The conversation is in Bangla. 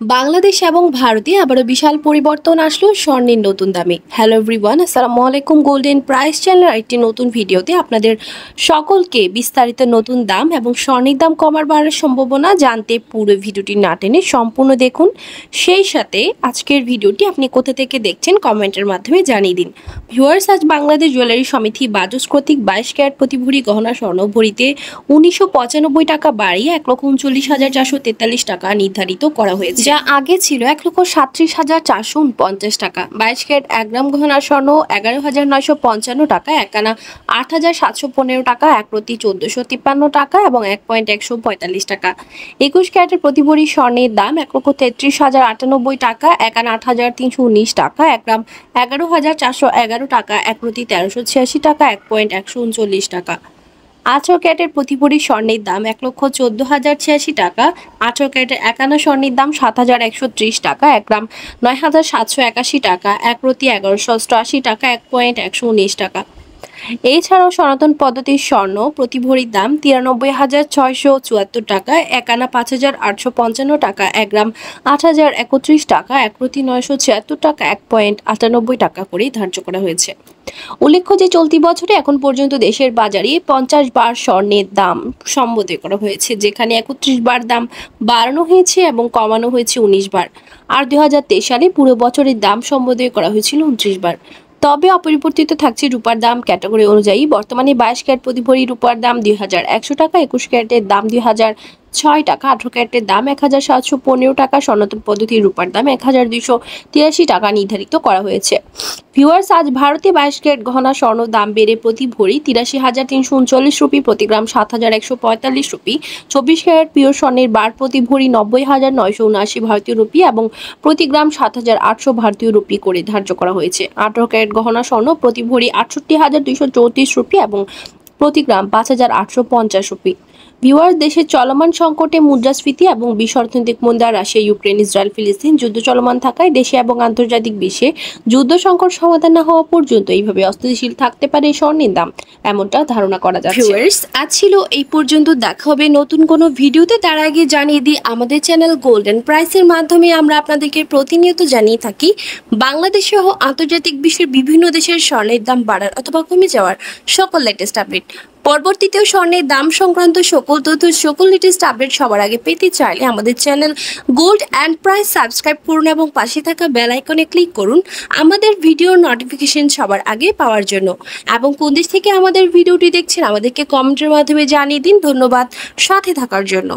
বাংলাদেশ এবং ভারতে আবারও বিশাল পরিবর্তন আসলো স্বর্ণের নতুন দামে। হ্যালো এভরিওয়ান, আসসালামু আলাইকুম। গোল্ডেন প্রাইস চ্যানেলের একটি নতুন ভিডিওতে আপনাদের সকলকে বিস্তারিত নতুন দাম এবং স্বর্ণের দাম কমার বাড়ার সম্ভাবনা জানতে পুরো ভিডিওটি না টেনে সম্পূর্ণ দেখুন। সেই সাথে আজকের ভিডিওটি আপনি কোথা থেকে দেখছেন কমেন্টের মাধ্যমে জানিয়ে দিন। ভিউয়ার্স, আজ বাংলাদেশ জুয়েলারি সমিতি বাজুস কর্তৃক 22 ক্যারেট প্রতি ভরি গহনা স্বর্ণ ভরিতে 1995 টাকা বাড়িয়ে 1,39,443 টাকা নির্ধারিত করা হয়েছে, যা আগে ছিল 1,37,449 টাকা। 22 ক্যারেট 1 গ্রাম গহনার স্বর্ণ 11,955 টাকা, 1 আনা 8,715 টাকা, 1 প্রতি 1,453 টাকা এবং 1.145 টাকা। 21 ক্যারেটের প্রতি ভরি স্বর্ণের দাম 1,33,098 টাকা, 1 আনা 8,319 টাকা, 1 গ্রাম 11,411 টাকা, 1 প্রতি 1,386 টাকা, 1.139 টাকা। 18 ক্যারেটের প্রতি ভরি স্বর্ণের দাম 1,14,086 টাকা, 18 ক্যারেটের 1 আনা স্বর্ণের দাম 7,130 টাকা, 1 গ্রাম 9,781 টাকা, 1 প্রতি 1,188 টাকা, 1.119 টাকা। এছাড়াও সনাতন পদ্ধতির স্বর্ণ প্রতি ভরির দাম 93,674 টাকা, 1 আনা 5,855 টাকা, 1 গ্রাম 8,031 টাকা, 1 প্রতি 976 টাকা, 1.98 টাকা করে ধার্য করা হয়েছে। উল্লেখ্য যে চলতি বছরে এখন পর্যন্ত দেশের বাজারে 50 বার স্বর্ণের দাম সম্বোধন করা হয়েছে, যেখানে 31 বার দাম বাড়ানো হয়েছে এবং কমানো হয়েছে 19 বার। আর 2023 সালে পুরো বছরের দাম সম্বোধন করা হয়েছিল 29 বার। তবে অপরিবর্তিত থাকছে রূপার দাম ক্যাটাগরি অনুযায়ী। বর্তমানে 22 ক্যারেট প্রতি ভরি রূপার দাম 2,100 টাকা, 21 ক্যারেটের দাম 2,006 টাকা, 18 ক্যারেটের দাম 1,715 টাকা, সনাতন পদ্ধতির রূপার দাম 1,283 টাকা নির্ধারিত করা হয়েছে। ভিউয়ার্স, আজ ভারতে 22 ক্যারেট গহনা স্বর্ণ দাম বেড়ে প্রতি ভরি 83,339 রুপি, প্রতি গ্রাম 7,145 রুপি। 24 ক্যারেট পিওর স্বর্ণের বার প্রতি ভরি 90,979 ভারতীয় রুপি এবং প্রতি গ্রাম 7,800 ভারতীয় রুপি করে ধার্য করা হয়েছে। 18 ক্যারেট গহনা স্বর্ণ প্রতি ভরি 68,234 রুপি এবং প্রতি গ্রাম 5,850 রুপি। ভিউয়ার্স, দেশের চলমান সংকটে মুদ্রাস্ফীতি এবং বিশ্ব অর্থনৈতিক মন্দা, রাশিয়া, ইউক্রেন, ইসরায়েল, ফিলিস্তিন যুদ্ধ চলমান থাকায় দেশে এবং আন্তর্জাতিক বিশ্বে যুদ্ধ সংকট সমাধান না হওয়া পর্যন্ত এইভাবে অস্থিতিশীল থাকতে পারে স্বর্ণের দাম, এমনটা ধারণা করা যাচ্ছে। ভিউয়ার্স, আজ ছিল এই পর্যন্ত। দেখা হবে নতুন কোনো ভিডিওতে। তার আগে জানিয়ে দিই, আমাদের চ্যানেল গোল্ডেন প্রাইসের মাধ্যমে আমরা আপনাদেরকে প্রতিনিয়ত জানিয়ে থাকি বাংলাদেশ সহ আন্তর্জাতিক বিশ্বের বিভিন্ন দেশের স্বর্ণের দাম বাড়ার অথবা কমে যাওয়ার সকল লেটেস্ট আপডেট। পরবর্তীতেও স্বর্ণের দাম সংক্রান্ত সকল তথ্য, সকল লেটেস্ট আপডেট সবার আগে পেতে চাইলে আমাদের channel gold and price subscribe করুন এবং পাশে থাকা বেল আইকনে ক্লিক করুন আমাদের ভিডিওর নোটিফিকেশন সবার আগে পাওয়ার জন্য। এবং কোন দেশ থেকে আমাদের ভিডিওটি দেখছেন আমাদেরকে কমেন্টের মাধ্যমে জানিয়ে দিন। ধন্যবাদ সাথে থাকার জন্য।